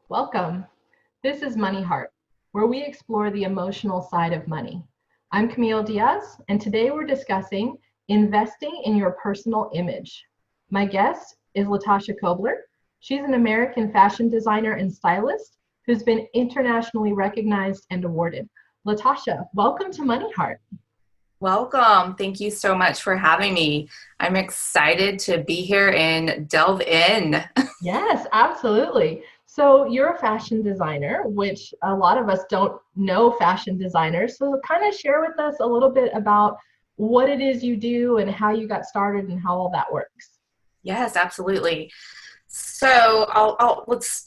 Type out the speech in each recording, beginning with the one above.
Welcome. This is MoneyHeart, where we explore the emotional side of money. I'm Camille Diaz, and today we're discussing investing in your personal image. My guest is LaTasha Cobler. She's an American fashion designer and stylist who's been internationally recognized and awarded. LaTasha, welcome to MoneyHeart. Welcome. Thank you so much for having me. I'm excited to be here and delve in. Yes, absolutely. So you're a fashion designer, which a lot of us don't know fashion designers. So kind of share with us a little bit about what it is you do and how you got started and how all that works. Yes, absolutely. So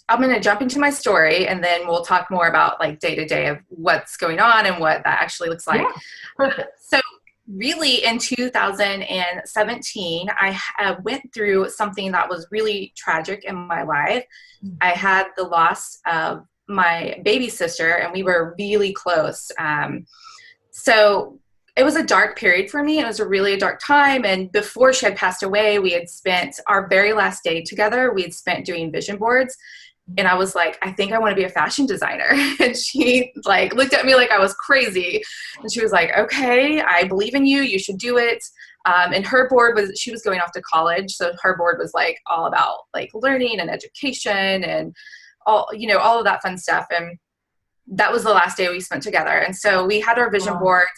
I'm going to jump into my story and then we'll talk more about like day to day of what's going on and what that actually looks like. Yeah, perfect. So really in 2017, I went through something that was really tragic in my life. I had the loss of my baby sister and we were really close. So it was a dark period for me. It was a really dark time. And before she had passed away, we had spent our very last day together. We had spent doing vision boards. And I was like, I think I want to be a fashion designer. And she like looked at me like I was crazy. And she was like, okay, I believe in you. You should do it. And her board she was going off to college. So her board was like all about like learning and education and all of that fun stuff. And that was the last day we spent together. And so we had our vision boards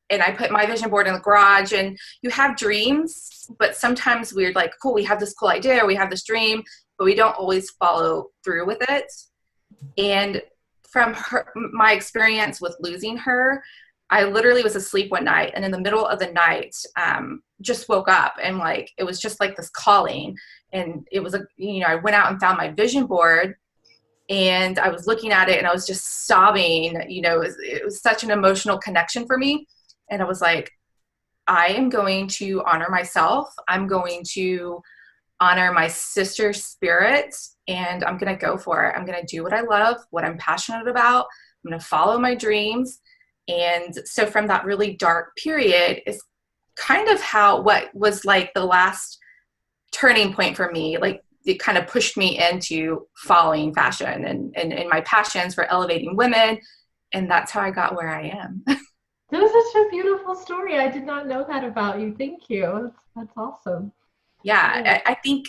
and I put my vision board in the garage, and you have dreams, but sometimes we're like, cool, we have this cool idea, or we have this dream, but we don't always follow through with it. And from my experience with losing her, I literally was asleep one night, and in the middle of the night, just woke up, and like, it was just like this calling. And it was I went out and found my vision board, and I was looking at it, and I was just sobbing. It was such an emotional connection for me. And I was like, I am going to honor myself. I'm going to honor my sister's spirit, and I'm going to go for it. I'm going to do what I love, what I'm passionate about. I'm going to follow my dreams. And so from that really dark period is kind of what was like the last turning point for me. Like it kind of pushed me into following fashion and my passions for elevating women. And that's how I got where I am. This is such a beautiful story. I did not know that about you. Thank you. That's awesome. Yeah, I think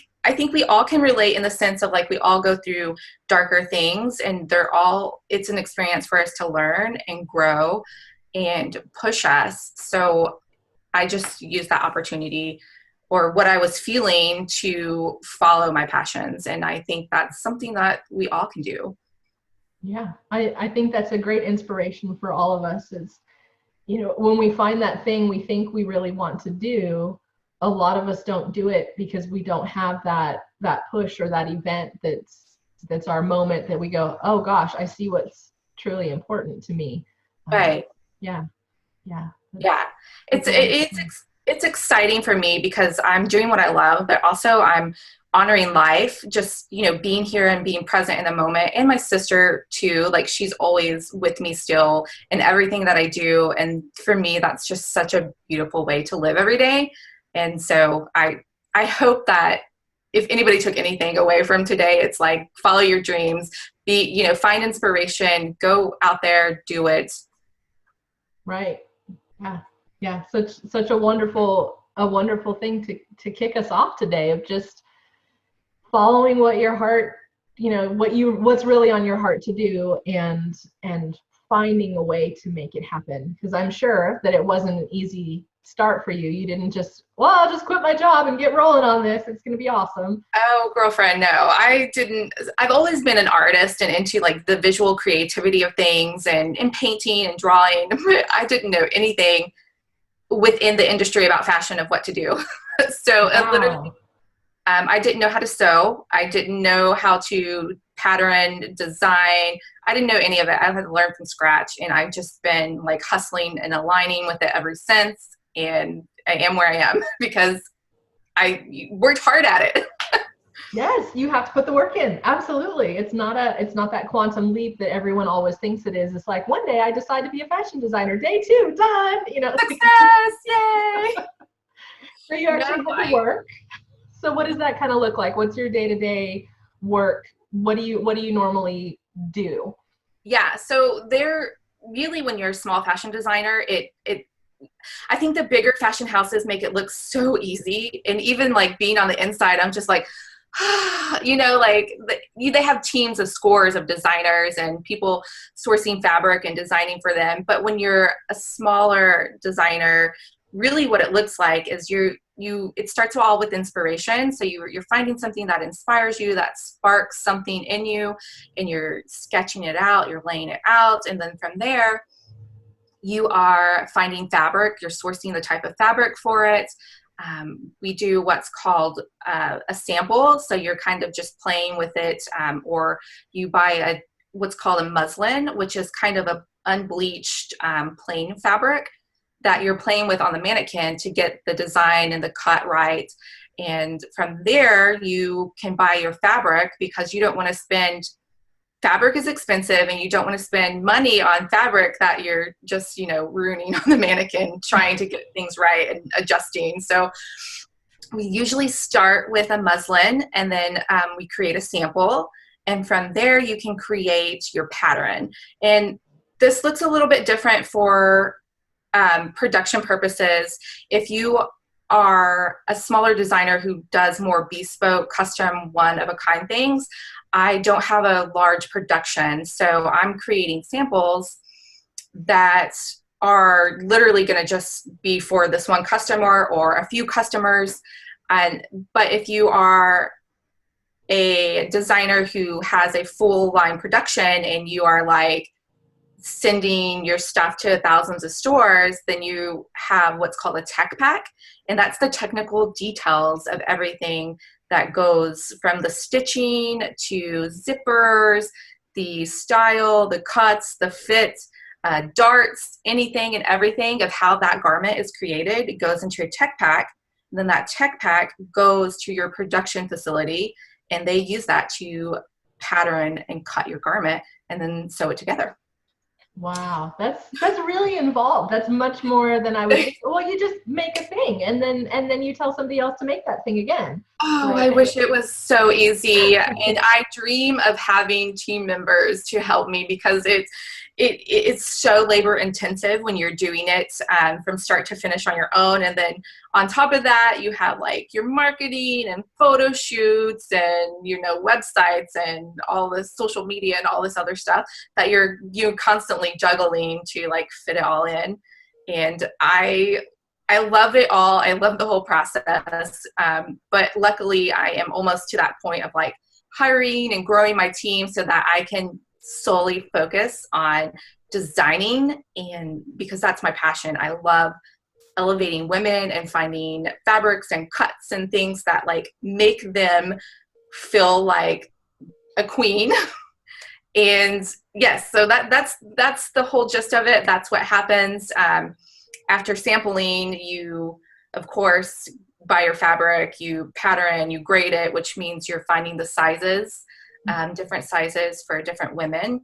we all can relate in the sense of like we all go through darker things, and it's an experience for us to learn and grow and push us. So I just used that opportunity or what I was feeling to follow my passions. And I think that's something that we all can do. Yeah, I think that's a great inspiration for all of us is, when we find that thing we think we really want to do, a lot of us don't do it because we don't have that push or that event that's our moment that we go, oh gosh, I see what's truly important to me. Right. Yeah. It's exciting for me because I'm doing what I love, but also I'm honoring life, just, being here and being present in the moment. And my sister too, like she's always with me still in everything that I do. And for me, that's just such a beautiful way to live every day. And so I hope that if anybody took anything away from today, it's like, follow your dreams, find inspiration, go out there, do it. Right. Yeah. Such a wonderful thing to kick us off today, of just following what your heart, what's really on your heart to do, and finding a way to make it happen. Because I'm sure that it wasn't an easy start for you. You didn't just, I'll just quit my job and get rolling on this. It's going to be awesome. Oh, girlfriend, no, I didn't. I've always been an artist and into like the visual creativity of things and painting and drawing. I didn't know anything within the industry about fashion of what to do. So Wow. literally, I didn't know how to sew. I didn't know how to pattern, design. I didn't know any of it. I had to learn from scratch, and I've just been like hustling and aligning with it ever since. And I am where I am because I worked hard at it. Yes, you have to put the work in. Absolutely. It's not that quantum leap that everyone always thinks it is. It's like one day I decide to be a fashion designer. Day two, done. Success! Yay! So you No, actually have to work. So what does that kind of look like? What's your day-to-day work? What do you normally do? yeah. So there really, when you're a small fashion designer, it I think the bigger fashion houses make it look so easy. And even like being on the inside, I'm just like, like they have teams of scores of designers and people sourcing fabric and designing for them. But when you're a smaller designer, really what it looks like is it starts all with inspiration. So you're finding something that inspires you, that sparks something in you, and you're sketching it out, you're laying it out. And then from there, you are finding fabric, you're sourcing the type of fabric for it. We do what's called a sample. So you're kind of just playing with it, or you buy what's called a muslin, which is kind of a unbleached plain fabric that you're playing with on the mannequin to get the design and the cut right. And from there, you can buy your fabric because you don't want to spend fabric is expensive and you don't want to spend money on fabric that you're just, ruining on the mannequin trying to get things right and adjusting. So we usually start with a muslin and then we create a sample. And from there, you can create your pattern. And this looks a little bit different for production purposes. If you are a smaller designer who does more bespoke, custom, one-of-a-kind things, I don't have a large production. So I'm creating samples that are literally going to just be for this one customer or a few customers. But if you are a designer who has a full line production and you are like sending your stuff to thousands of stores, then you have what's called a tech pack. And that's the technical details of everything that goes from the stitching to zippers, the style, the cuts, the fit, darts, anything and everything of how that garment is created. It goes into a tech pack. And then that tech pack goes to your production facility and they use that to pattern and cut your garment and then sew it together. Wow, that's really involved. That's much more than I would think. Well, you just make a thing and then you tell somebody else to make that thing again. Oh, Right? I wish it was so easy. And I dream of having team members to help me because it's so labor intensive when you're doing it from start to finish on your own. And then on top of that, you have like your marketing and photo shoots and, websites and all this social media and all this other stuff that you're constantly juggling to like fit it all in. And I love it all. I love the whole process. But luckily I am almost to that point of like hiring and growing my team so that I can solely focus on designing, and because that's my passion. I love elevating women and finding fabrics and cuts and things that like make them feel like a queen. And yes, so that's the whole gist of it. That's what happens. After sampling, you of course buy your fabric, you pattern, you grade it, which means you're finding the sizes, different sizes for different women.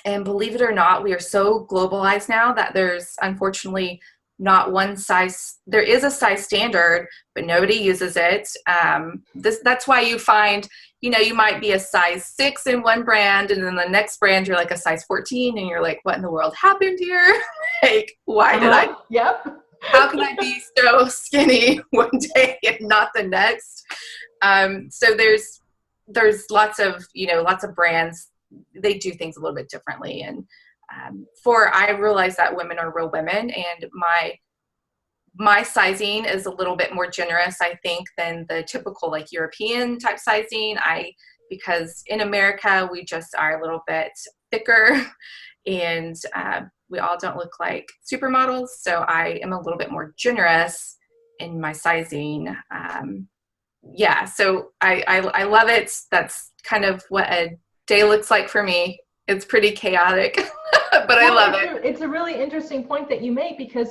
And believe it or not, we are so globalized now that there's unfortunately not one size. There is a size standard, but nobody uses it. That's why you find, you might be a size 6 in one brand, and then the next brand you're like a size 14, and you're like, what in the world happened here? Like, why did I? Yep. How can I be so skinny one day and not the next? So there's lots of brands. They do things a little bit differently, and I realize that women are real women, and my sizing is a little bit more generous, I think, than the typical like European type sizing. Because in America we just are a little bit thicker, and we all don't look like supermodels. So I am a little bit more generous in my sizing. So I love it. That's kind of what a day looks like for me. It's pretty chaotic, but I love it. It's a really interesting point that you make, because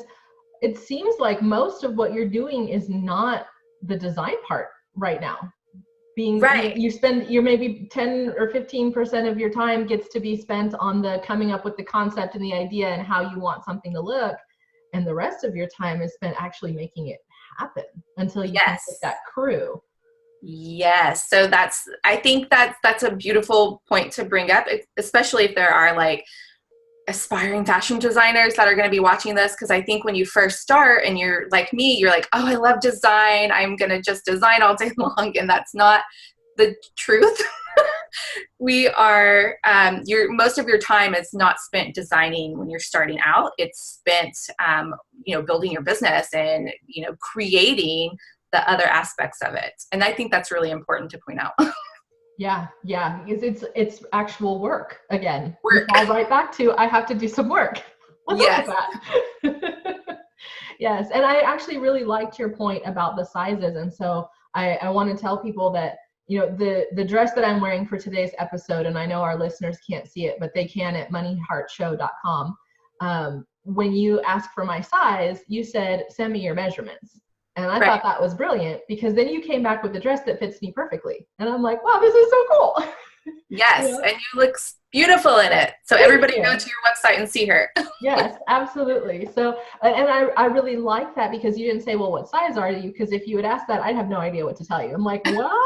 it seems like most of what you're doing is not the design part right now. being, Right. you're maybe 10 or 15% of your time gets to be spent on the coming up with the concept and the idea and how you want something to look. And the rest of your time is spent actually making it happen until you can get Yes. that crew. Yes. So I think that's a beautiful point to bring up, especially if there are like aspiring fashion designers that are going to be watching this. Cause I think when you first start and you're like me, you're like, oh, I love design. I'm going to just design all day long. And that's not the truth. We are, most of your time is not spent designing when you're starting out. It's spent, building your business and, creating the other aspects of it. And I think that's really important to point out. Yeah. It's actual work again. We Work. fall right back to, I have to do some work. What's Yes. up with that? Yes. And I actually really liked your point about the sizes. And so I want to tell people that, the dress that I'm wearing for today's episode, and I know our listeners can't see it, but they can at moneyheartshow.com. When you ask for my size, you said, send me your measurements. And I thought that was brilliant, because then you came back with a dress that fits me perfectly. And I'm like, wow, this is so cool. Yes. And you look beautiful in it. So everybody go to your website and see her. Yes, absolutely. So, and I really like that, because you didn't say, well, what size are you? Because if you had asked that, I'd have no idea what to tell you. I'm like, well,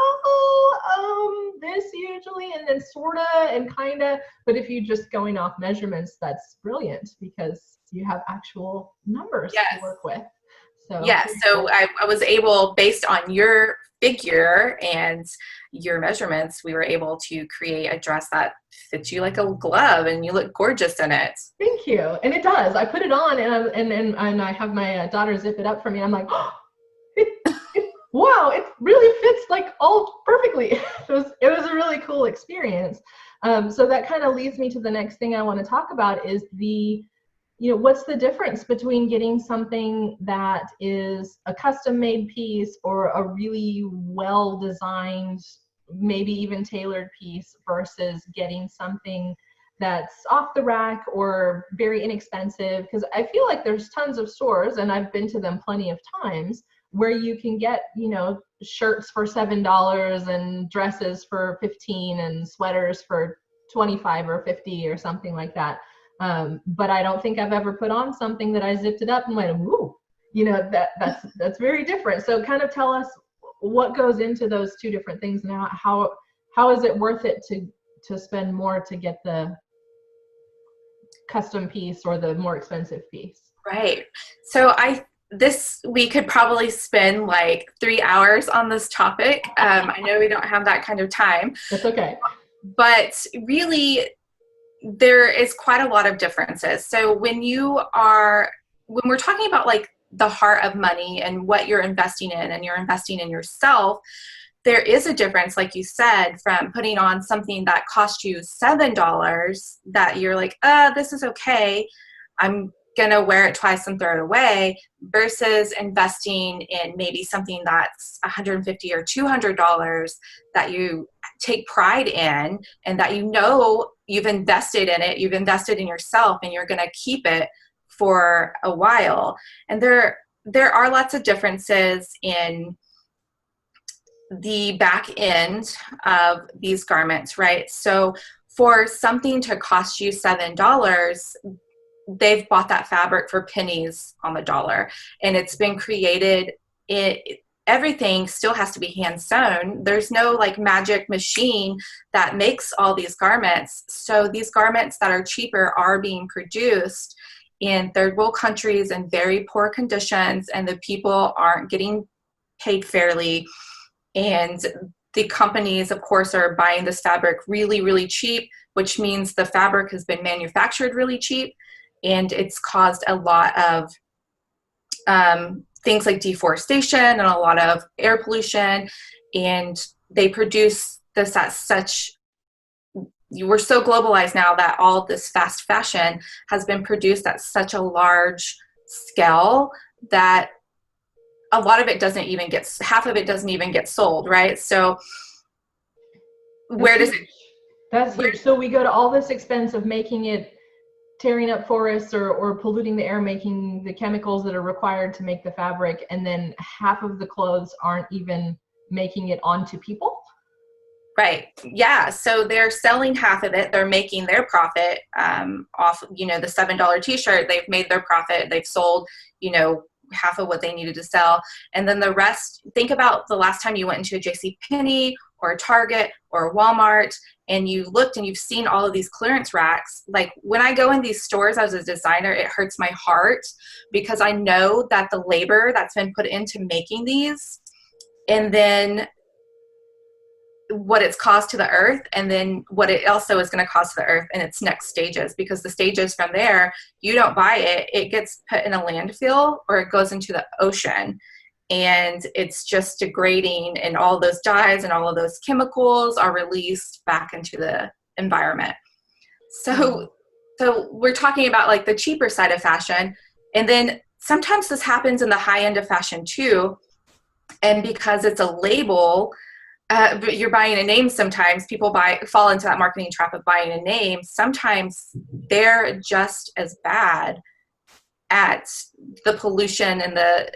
this usually, and then sorta, and kinda. But if you're just going off measurements, that's brilliant, because you have actual numbers to work with. So I was able, based on your figure and your measurements, we were able to create a dress that fits you like a glove, and you look gorgeous in it. Thank you. And it does. I put it on, and I have my daughter zip it up for me. I'm like, oh, wow, it really fits like all perfectly. It was a really cool experience. So that kind of leads me to the next thing I want to talk about is what's the difference between getting something that is a custom made piece or a really well designed, maybe even tailored piece, versus getting something that's off the rack or very inexpensive? Because I feel like there's tons of stores, and I've been to them plenty of times, where you can get, shirts for $7 and dresses for $15 and sweaters for $25 or $50 or something like that. But I don't think I've ever put on something that I zipped it up and went, ooh, that's very different. So kind of tell us what goes into those two different things, and how is it worth it to spend more to get the custom piece or the more expensive piece? Right. So we could probably spend like 3 hours on this topic. I know we don't have that kind of time. That's okay. But really, there is quite a lot of differences. So when we're talking about like the heart of money and what you're investing in, and you're investing in yourself, there is a difference, like you said, from putting on something that cost you $7 that you're like, this is okay, I'm gonna wear it twice and throw it away, versus investing in maybe something that's $150 or $200 that you take pride in, and that you've invested in it, you've invested in yourself, and you're gonna keep it for a while. And there are lots of differences in the back end of these garments, right? So for something to cost you $7, they've bought that fabric for pennies on the dollar, and it's been created. Everything still has to be hand sewn. There's no like magic machine that makes all these garments. So these garments that are cheaper are being produced in third world countries in very poor conditions, and the people aren't getting paid fairly. And the companies, of course, are buying this fabric really, really cheap, which means the fabric has been manufactured really cheap. And it's caused a lot of things like deforestation and a lot of air pollution. And they produce this at we're so globalized now that all this fast fashion has been produced at such a large scale that a lot of it half of it doesn't even get sold, right? So That's huge. So we go to all this expense of making it, tearing up forests or polluting the air, making the chemicals that are required to make the fabric, and then half of the clothes aren't even making it onto people? Right. Yeah. So they're selling half of it. They're making their profit off, the $7 t-shirt. They've made their profit. They've sold, half of what they needed to sell. And then the rest, think about the last time you went into a JCPenney or a Target or a Walmart and you looked and you've seen all of these clearance racks. Like when I go in these stores as a designer, it hurts my heart because I know that the labor that's been put into making these, and then what it's caused to the earth, and then what it also is going to cause to the earth in its next stages, because the stages from there, you don't buy it, it gets put in a landfill or it goes into the ocean, and it's just degrading, and all those dyes and all of those chemicals are released back into the environment. So we're talking about like the cheaper side of fashion, and then sometimes this happens in the high end of fashion too, and because it's a label, but you're buying a name. Sometimes people fall into that marketing trap of buying a name. Sometimes they're just as bad at the pollution and the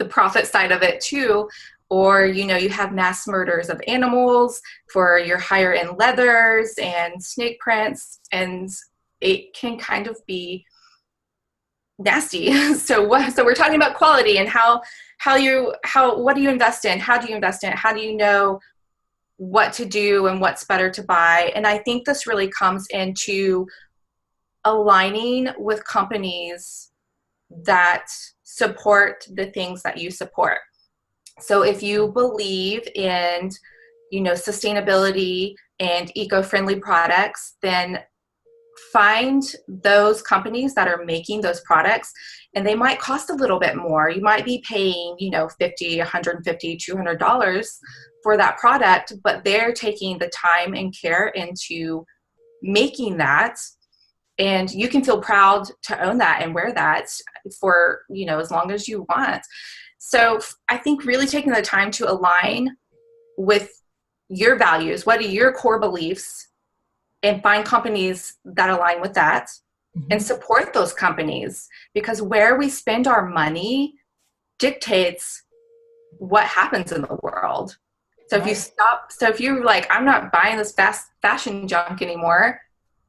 profit side of it too. Or, you have mass murders of animals for your higher end leathers and snake prints, and it can kind of be nasty. So we're talking about quality and what do you invest in? How do you invest in it? How do you know what to do and what's better to buy? And I think this really comes into aligning with companies that support the things that you support. So if you believe in, sustainability and eco-friendly products, then find those companies that are making those products, and they might cost a little bit more. You might be paying, $50, $150, $200 for that product, but they're taking the time and care into making that. And you can feel proud to own that and wear that for, as long as you want. So I think really taking the time to align with your values, what are your core beliefs, and find companies that align with that, and support those companies, because where we spend our money dictates what happens in the world. So right. If you're like, I'm not buying this fast fashion junk anymore,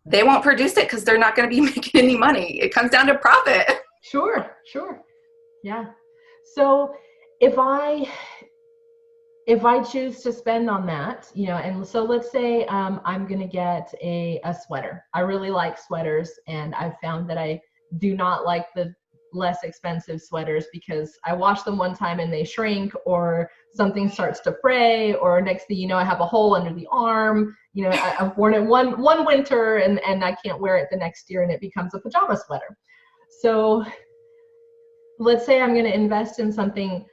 they won't produce it because they're not going to be making any money. It comes down to profit. Sure. Yeah. So if I choose to spend on that, and so let's say I'm going to get a sweater. I really like sweaters, and I've found that I do not like the less expensive sweaters because I wash them one time and they shrink, or something starts to fray, or next thing you know, I have a hole under the arm. I've worn it one winter and I can't wear it the next year, and it becomes a pajama sweater. So let's say I'm going to invest in something.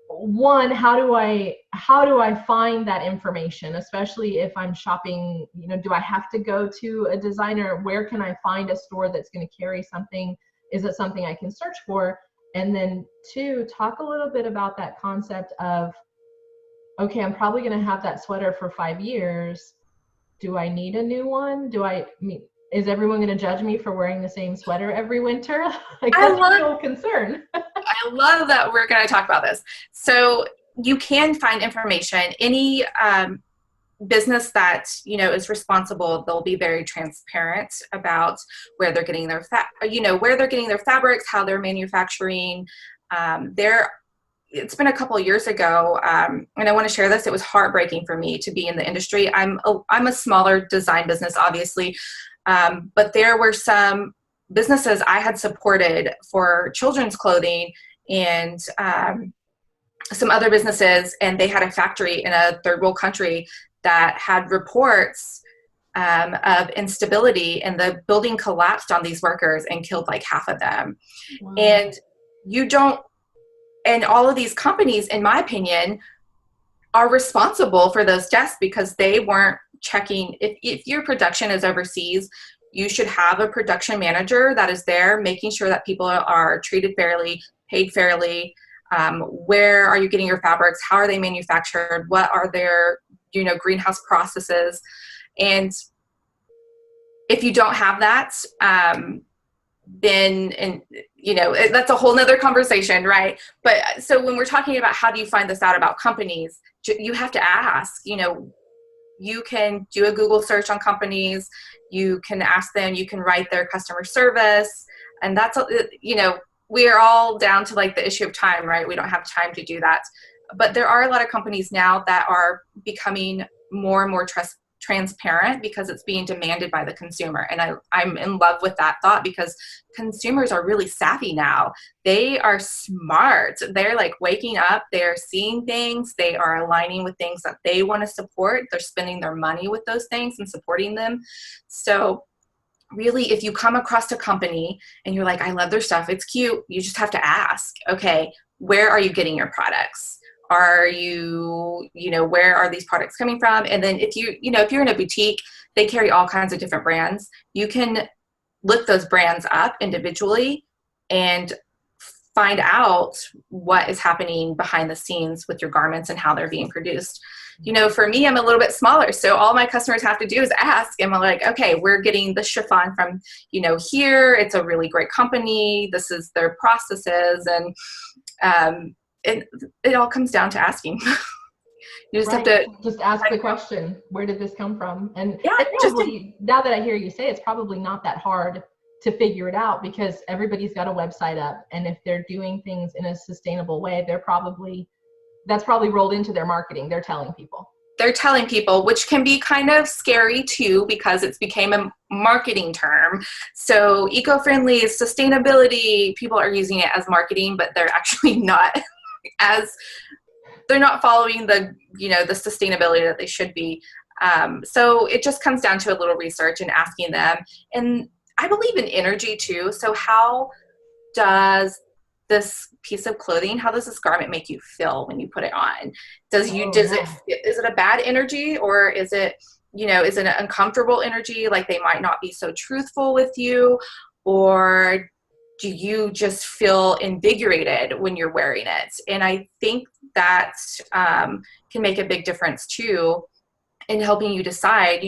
One, how do I find that information, especially if I'm shopping? Do I have to go to a designer? Where can I find a store that's going to carry something? Is it something I can search for? And then two, talk a little bit about that concept of, okay, I'm probably going to have that sweater for 5 years. Do I need a new one? Is everyone going to judge me for wearing the same sweater every winter? That's a real concern. I love that we're going to talk about this. So you can find information. Any business that is responsible, they'll be very transparent about where they're getting their where they're getting their fabrics, how they're manufacturing. It's been a couple of years ago, and I want to share this. It was heartbreaking for me to be in the industry. I'm a smaller design business, obviously, but there were some businesses I had supported for children's clothing and some other businesses, and they had a factory in a third world country that had reports of instability, and the building collapsed on these workers and killed like half of them. Wow. And all of these companies, in my opinion, are responsible for those deaths because they weren't checking. If your production is overseas, you should have a production manager that is there making sure that people are treated fairly, paid fairly. Where are you getting your fabrics? How are they manufactured? What are their, greenhouse processes? And if you don't have that, been, and that's a whole nother conversation, right? But so when we're talking about how do you find this out about companies, you have to ask. You can do a Google search on companies, you can ask them, you can write their customer service, and that's, we are all down to like the issue of time, right? We don't have time to do that. But there are a lot of companies now that are becoming more and more transparent because it's being demanded by the consumer. And I'm in love with that thought, because consumers are really savvy now. They are smart. They're like waking up, they're seeing things, they are aligning with things that they want to support. They're spending their money with those things and supporting them. So really, if you come across a company and you're like, I love their stuff, it's cute, you just have to ask, okay, where are you getting your products? Are you, where are these products coming from? And then if you're in a boutique, they carry all kinds of different brands. You can look those brands up individually and find out what is happening behind the scenes with your garments and how they're being produced. For me, I'm a little bit smaller, so all my customers have to do is ask, and I'm like, okay, we're getting the chiffon from, here. It's a really great company. This is their processes, and it all comes down to asking. You just have to just ask the question, where did this come from? And yeah, now that I hear you say, it's probably not that hard to figure it out, because everybody's got a website up, and if they're doing things in a sustainable way, that's probably rolled into their marketing. They're telling people, which can be kind of scary too, because it's became a marketing term. So eco-friendly, sustainability, people are using it as marketing, but they're actually not they're not following the sustainability that they should be. So it just comes down to a little research and asking them. And I believe in energy too. So how does this piece of clothing, how does this garment make you feel when you put it on? Is it a bad energy, or is it an uncomfortable energy? Like they might not be so truthful with you, or do you just feel invigorated when you're wearing it? And I think that can make a big difference too in helping you decide,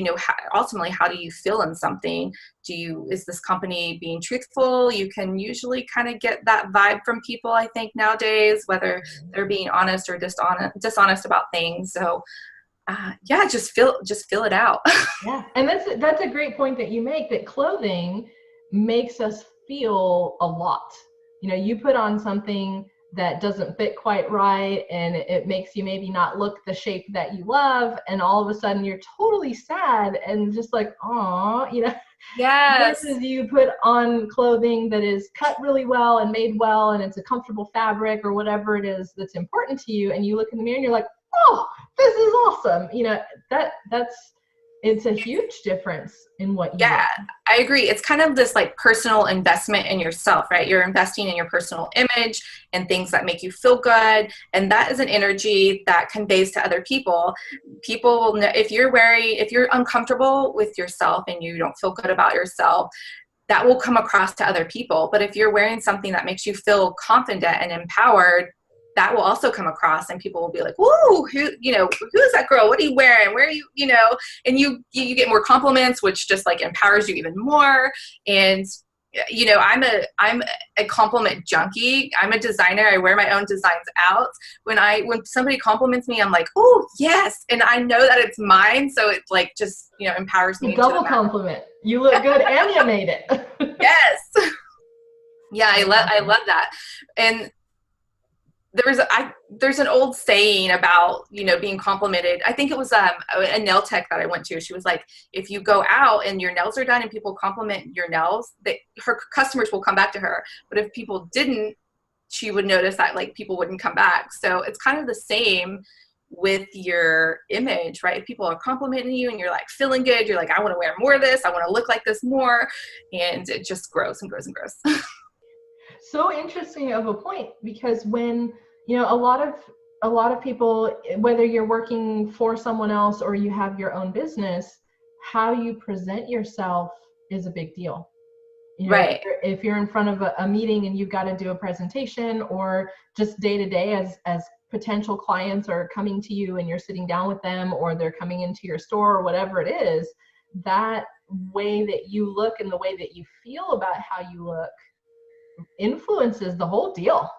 ultimately, how do you feel in something? Is this company being truthful? You can usually kind of get that vibe from people, I think, nowadays, whether they're being honest or dishonest about things. So just feel it out. Yeah. And that's a great point that you make, that clothing makes us feel a lot. You put on something that doesn't fit quite right, and it makes you maybe not look the shape that you love, and all of a sudden you're totally sad and just like, aw, Yes. Versus you put on clothing that is cut really well and made well, and it's a comfortable fabric or whatever it is that's important to you, and you look in the mirror and you're like, oh, this is awesome. It's a huge difference in what you Yeah, I agree. It's kind of this like personal investment in yourself, right? You're investing in your personal image and things that make you feel good. And that is an energy that conveys to other people. People will know if you're uncomfortable with yourself and you don't feel good about yourself, that will come across to other people. But if you're wearing something that makes you feel confident and empowered, that will also come across, and people will be like, whoa, who is that girl? What are you wearing? Where are you, and you get more compliments, which just like empowers you even more. And, I'm a compliment junkie. I'm a designer. I wear my own designs out. When somebody compliments me, I'm like, oh yes. And I know that it's mine. So it like just, empowers me. Double compliment. You look good and you made it. Yes. Yeah. I love that. And there's an old saying about, being complimented. I think it was a nail tech that I went to. She was like, if you go out and your nails are done and people compliment your nails, her customers will come back to her. But if people didn't, she would notice that like people wouldn't come back. So it's kind of the same with your image, right? If people are complimenting you and you're like feeling good, you're like, I want to wear more of this. I want to look like this more. And it just grows and grows and grows. So interesting of a point, because when a lot of people, whether you're working for someone else or you have your own business, how you present yourself is a big deal. Right. If you're in front of a meeting and you've got to do a presentation, or just day to day as potential clients are coming to you and you're sitting down with them, or they're coming into your store or whatever it is, that way that you look and the way that you feel about how you look influences the whole deal.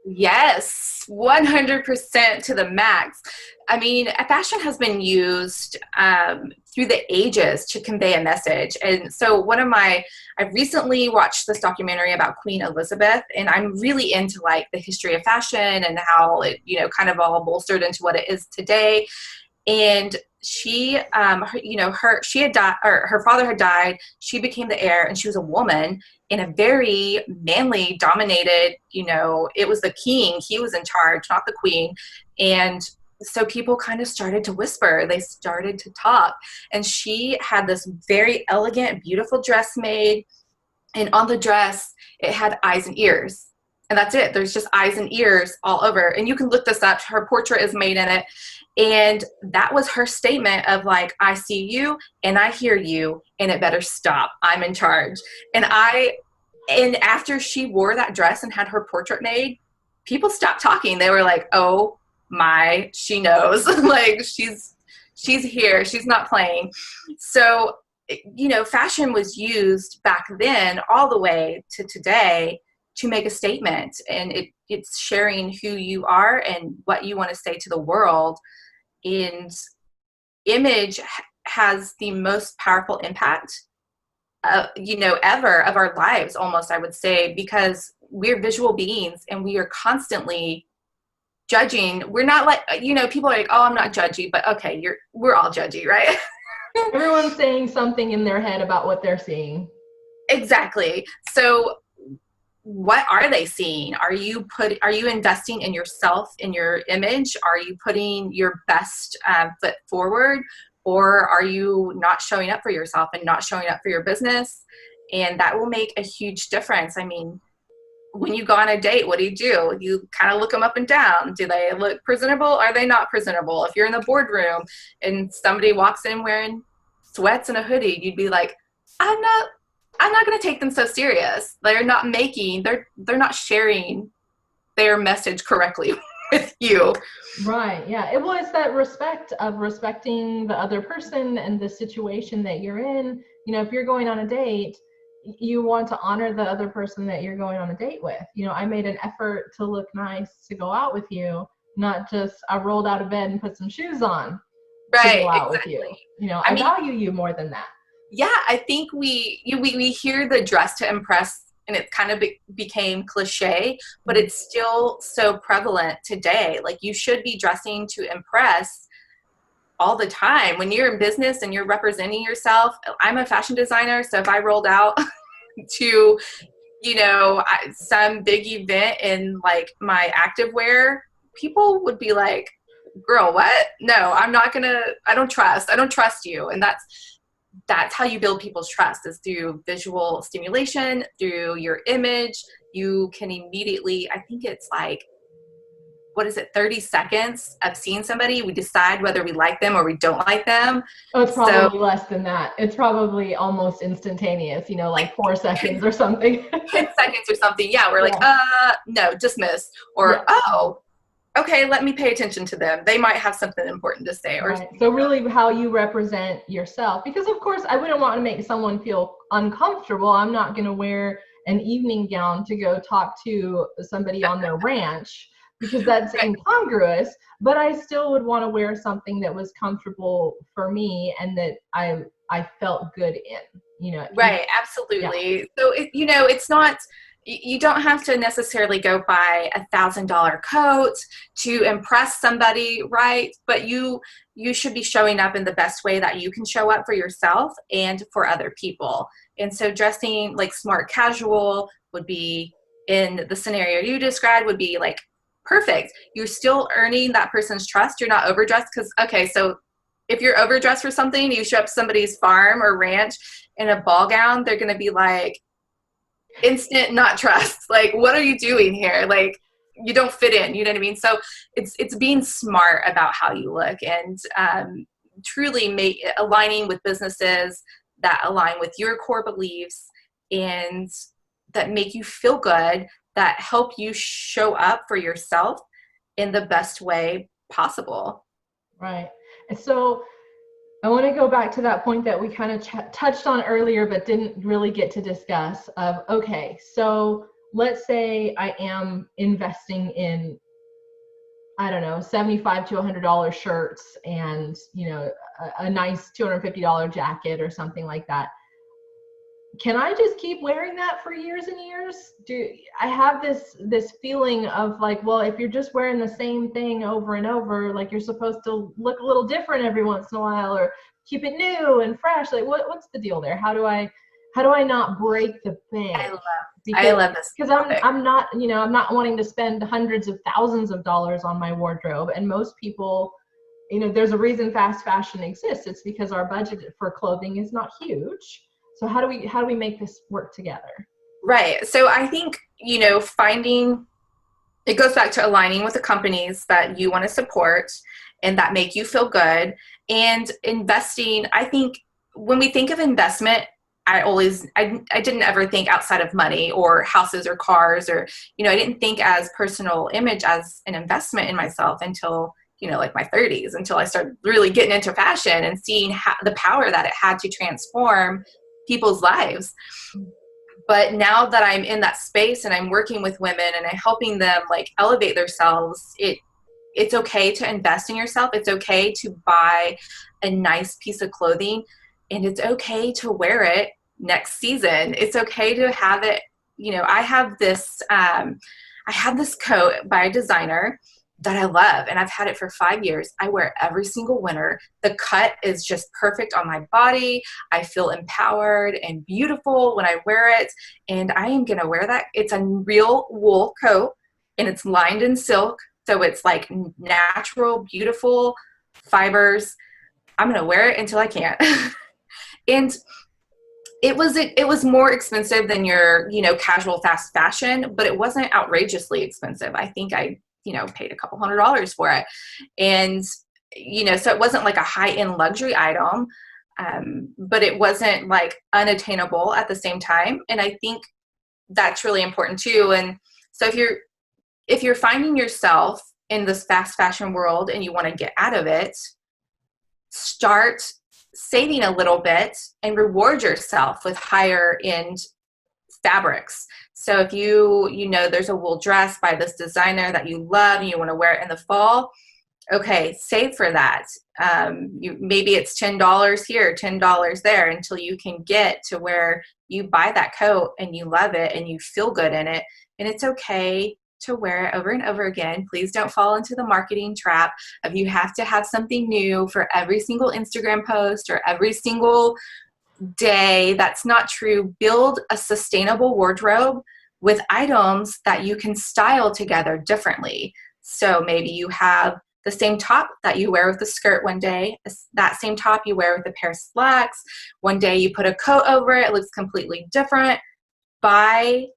Yes, 100% to the max. I mean, fashion has been used through the ages to convey a message. And so I recently watched this documentary about Queen Elizabeth, and I'm really into like the history of fashion and how it, kind of all bolstered into what it is today. And she, she had died, or her father had died. She became the heir, and she was a woman in a very manly dominated, it was the king. He was in charge, not the queen. And so people kind of started to whisper, they started to talk. And she had this very elegant, beautiful dress made. And on the dress, it had eyes and ears. And that's it. There's just eyes and ears all over. And you can look this up. Her portrait is made in it. And that was her statement of like, I see you and I hear you and it better stop. I'm in charge. And after she wore that dress and had her portrait made, people stopped talking. They were like, oh my, she knows. Like she's here. She's not playing. So, fashion was used back then all the way to today to make a statement. And it's sharing who you are and what you want to say to the world. And image has the most powerful impact, ever of our lives, almost, I would say, because we're visual beings and we are constantly judging. We're not like, people are like, oh, I'm not judgy, but okay, we're all judgy, right? Everyone's saying something in their head about what they're seeing. Exactly. So what are they seeing? Are you investing in yourself, in your image? Are you putting your best foot forward? Or are you not showing up for yourself and not showing up for your business? And that will make a huge difference. I mean, when you go on a date, what do? You kind of look them up and down. Do they look presentable? Are they not presentable? If you're in the boardroom and somebody walks in wearing sweats and a hoodie, you'd be like, I'm not going to take them so serious. They're not sharing their message correctly with you. Right. Yeah. It was that respecting the other person and the situation that you're in. If you're going on a date, you want to honor the other person that you're going on a date with. I made an effort to look nice to go out with you, not just I rolled out of bed and put some shoes on to go out with you. I value you more than that. Yeah, I think we hear the dress to impress, and it kind of became cliche, but it's still so prevalent today. Like, you should be dressing to impress all the time. When you're in business and you're representing yourself, I'm a fashion designer, so if I rolled out to, some big event in like my activewear, people would be like, girl, what? No, I don't trust you. And that's how you build people's trust, is through visual stimulation, through your image. You can immediately, I think it's like, 30 seconds of seeing somebody, we decide whether we like them or we don't like them. Oh, it's probably less than that. It's probably almost instantaneous, like 4 seconds or something. 10 seconds or something. Yeah, we're like, no, dismiss. Or, oh, okay, let me pay attention to them. They might have something important to say. Right. So really how you represent yourself, because of course I wouldn't want to make someone feel uncomfortable. I'm not going to wear an evening gown to go talk to somebody on their ranch, because that's incongruous, but I still would want to wear something that was comfortable for me and that I felt good in, Right. Absolutely. Yeah. So, it's not, you don't have to necessarily go buy $1,000 coat to impress somebody, right? But you should be showing up in the best way that you can show up for yourself and for other people. And so dressing like smart casual would be, in the scenario you described, would be like perfect. You're still earning that person's trust. You're not overdressed, because, okay, so if you're overdressed for something, you show up somebody's farm or ranch in a ball gown, they're going to be like, instant not trust. Like, what are you doing here? Like, you don't fit in, you know what I mean? So it's being smart about how you look, and truly aligning with businesses that align with your core beliefs and that make you feel good, that help you show up for yourself in the best way possible. Right. And so I want to go back to that point that we kind of touched on earlier, but didn't really get to discuss of, okay, so let's say I am investing in, I don't know, $75 to $100 shirts and, you know, a nice $250 jacket or something like that. Can I just keep wearing that for years and years? Do I have this feeling of like, well, if you're just wearing the same thing over and over, like you're supposed to look a little different every once in a while, or keep it new and fresh. Like what's the deal there? How do I not break the bank? I love this Because I'm not, you know, I'm not wanting to spend hundreds of thousands of dollars on my wardrobe. And most people, you know, there's a reason fast fashion exists. It's because our budget for clothing is not huge. So how do we make this work together? Right. So I think, you know, finding, it goes back to aligning with the companies that you want to support and that make you feel good, and investing. I think when we think of investment, I didn't ever think outside of money or houses or cars, or, you know, I didn't think as personal image as an investment in myself until, you know, like my 30s, until I started really getting into fashion and seeing the power that it had to transform people's lives. But now that I'm in that space and I'm working with women and I'm helping them like elevate themselves, it's okay to invest in yourself. It's okay to buy a nice piece of clothing, and it's okay to wear it next season. It's okay to have it. You know, I have this coat by a designer that I love, and I've had it for 5 years. I wear it every single winter. The cut is just perfect on my body. I feel empowered and beautiful when I wear it, and I am going to wear that. It's a real wool coat, and it's lined in silk, so it's like natural, beautiful fibers. I'm going to wear it until I can't. And it was more expensive than your, you know, casual fast fashion, but it wasn't outrageously expensive. I think I, you know, paid a couple $100s for it. And, you know, so it wasn't like a high-end luxury item, but it wasn't like unattainable at the same time. And I think that's really important too. And so if you're finding yourself in this fast fashion world and you want to get out of it, start saving a little bit and reward yourself with higher end fabrics. So if you know there's a wool dress by this designer that you love and you want to wear it in the fall, okay, save for that. Maybe it's $10 here, $10 there, until you can get to where you buy that coat and you love it and you feel good in it. And it's okay to wear it over and over again. Please don't fall into the marketing trap of you have to have something new for every single Instagram post or every single day. That's not true. Build a sustainable wardrobe with items that you can style together differently. So maybe you have the same top that you wear with a skirt one day, that same top you wear with a pair of slacks. One day you put a coat over it, it looks completely different. Buy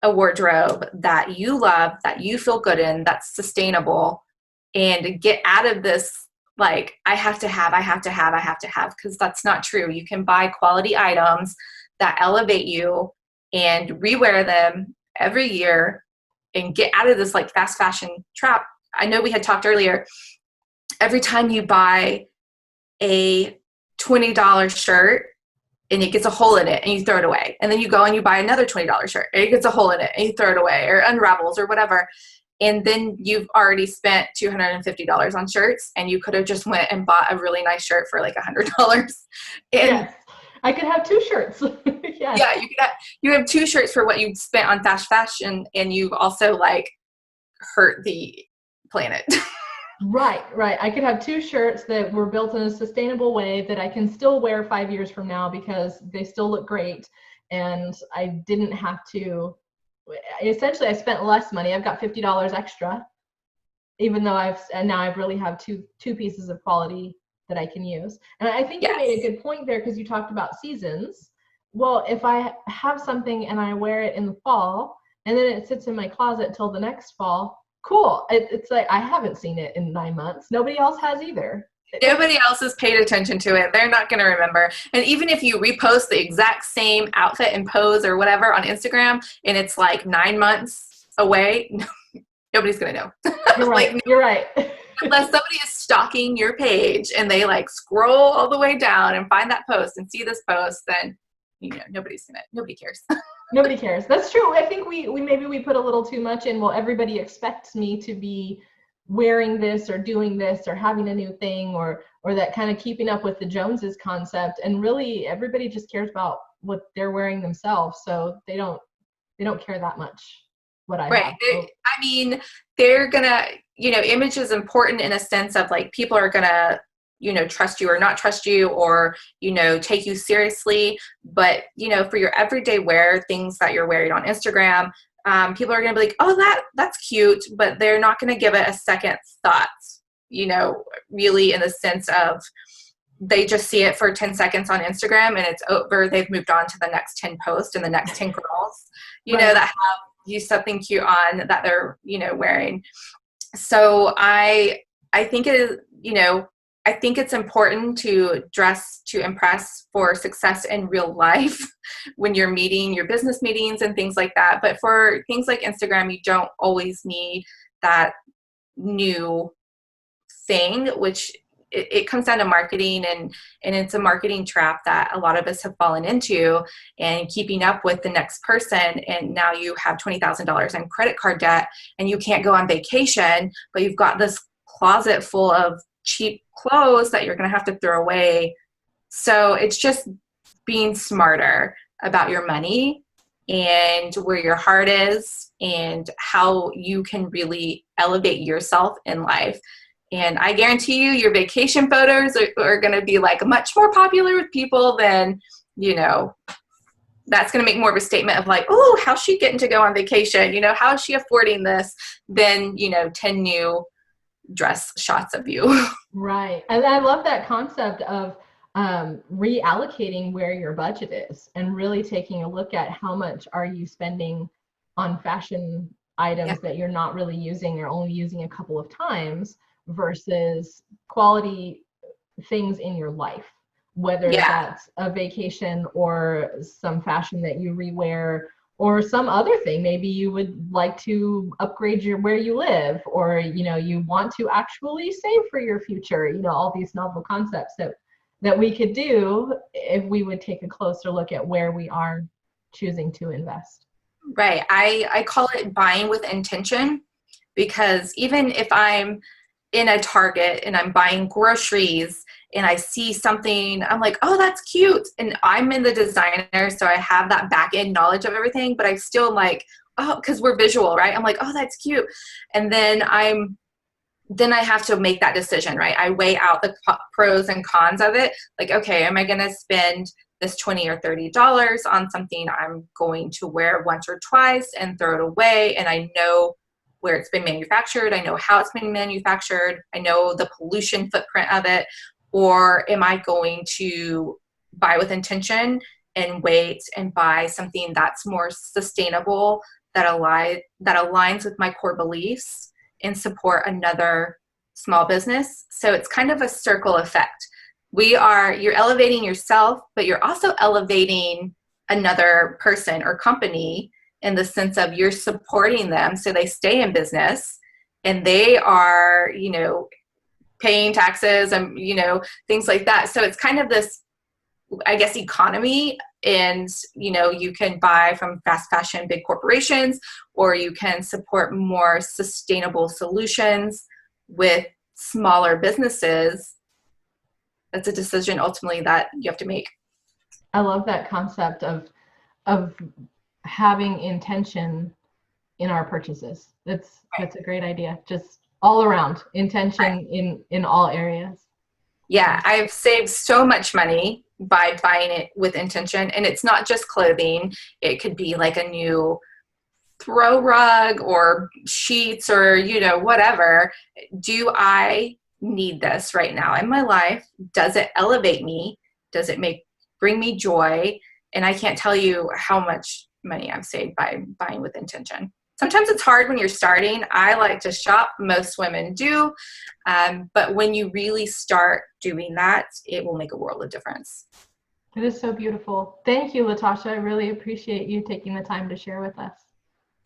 a wardrobe that you love, that you feel good in, that's sustainable, and get out of this like I have to have, because that's not true. You can buy quality items that elevate you and rewear them every year and get out of this like fast fashion trap. I know we had talked earlier, every time you buy a $20 shirt and it gets a hole in it and you throw it away, and then you go and you buy another $20 shirt and it gets a hole in it and you throw it away or unravels or whatever, and then you've already spent $250 on shirts, and you could have just went and bought a really nice shirt for like $100. And yes. I could have 2 shirts. Yes. Yeah, you have 2 shirts for what you spent on fast fashion, and you've also like hurt the planet. Right. I could have 2 shirts that were built in a sustainable way that I can still wear 5 years from now because they still look great. And I didn't have to, essentially I spent less money. I've got $50 extra, even though I really have two pieces of quality that I can use. And I think you made a good point there, because you talked about seasons. Well, if I have something and I wear it in the fall and then it sits in my closet till the next fall, cool. It's like I haven't seen it in 9 months. Nobody else has either. Nobody else has paid attention to it. They're not going to remember. And even if you repost the exact same outfit and pose or whatever on Instagram, and it's like 9 months away, nobody's going to know. You're right. You're right. Unless somebody is stalking your page and they like scroll all the way down and find that post and see this post, then nobody cares. Nobody cares. That's true. I think we maybe we put a little too much in. Well, everybody expects me to be wearing this or doing this or having a new thing, or that kind of keeping up with the Joneses concept. And really, everybody just cares about what they're wearing themselves. So they don't care that much what I right. have. I mean, they're gonna, image is important in a sense of like people are gonna trust you or not trust you, or, take you seriously. But, for your everyday wear, things that you're wearing on Instagram, people are going to be like, oh, that's cute, but they're not going to give it a second thought, really, in the sense of they just see it for 10 seconds on Instagram and it's over. They've moved on to the next 10 posts and the next 10 girls, Right. that have used something cute on that they're, wearing. So I think it is, I think it's important to dress to impress for success in real life when you're meeting your business meetings and things like that. But for things like Instagram, you don't always need that new thing, which it comes down to marketing, and it's a marketing trap that a lot of us have fallen into, and keeping up with the next person. And now you have $20,000 in credit card debt and you can't go on vacation, but you've got this closet full of cheap clothes that you're going to have to throw away. So it's just being smarter about your money and where your heart is and how you can really elevate yourself in life. And I guarantee you your vacation photos are going to be like much more popular with people than, that's going to make more of a statement of like, oh, how's she getting to go on vacation? How is she affording this? Than, 10 new dress shots of you. Right. And I love that concept of reallocating where your budget is and really taking a look at how much are you spending on fashion items that you're not really using, you're only using a couple of times, versus quality things in your life, whether that's a vacation or some fashion that you rewear, or some other thing. Maybe you would like to upgrade where you live, or you want to actually save for your future. All these novel concepts that we could do if we would take a closer look at where we are choosing to invest. Right. I call it buying with intention, because even if I'm in a Target and I'm buying groceries and I see something, I'm like, oh, that's cute. And I'm in the designer, so I have that back end knowledge of everything, but I still like, oh, because we're visual, right? I'm like, oh, that's cute. And then I have to make that decision, right? I weigh out the pros and cons of it. Like, okay, am I going to spend this $20 or $30 on something I'm going to wear once or twice and throw it away? And I know where it's been manufactured. I know how it's been manufactured. I know the pollution footprint of it. Or am I going to buy with intention and wait and buy something that's more sustainable, that aligns with my core beliefs and support another small business? So it's kind of a circle effect. You're elevating yourself, but you're also elevating another person or company, in the sense of you're supporting them so they stay in business and they are, paying taxes and, things like that. So it's kind of this, I guess, economy. And, you can buy from fast fashion, big corporations, or you can support more sustainable solutions with smaller businesses. That's a decision ultimately that you have to make. I love that concept of having intention in our purchases. That's a great idea. Just all around intention in all areas. Yeah, I've saved so much money by buying it with intention. And it's not just clothing. It could be like a new throw rug or sheets or, whatever. Do I need this right now in my life? Does it elevate me? Does it bring me joy? And I can't tell you how much money I've saved by buying with intention. Sometimes it's hard when you're starting. I like to shop. Most women do. But when you really start doing that, it will make a world of difference. It is so beautiful. Thank you, LaTasha. I really appreciate you taking the time to share with us.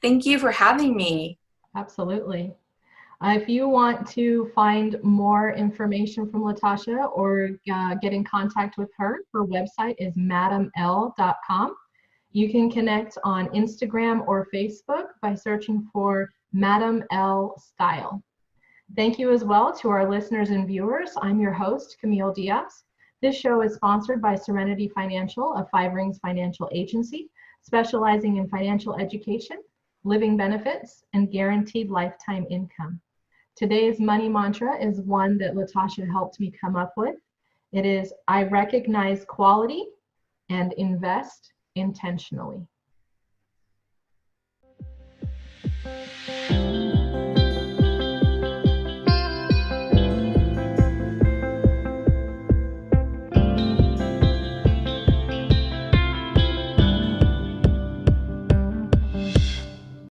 Thank you for having me. Absolutely. If you want to find more information from LaTasha or get in contact with her, her website is madaml.com. You can connect on Instagram or Facebook by searching for Madam L Style. Thank you as well to our listeners and viewers. I'm your host, Camille Diaz. This show is sponsored by Serenity Financial, a Five Rings financial agency specializing in financial education, living benefits, and guaranteed lifetime income. Today's money mantra is one that LaTasha helped me come up with. It is, I recognize quality and invest intentionally.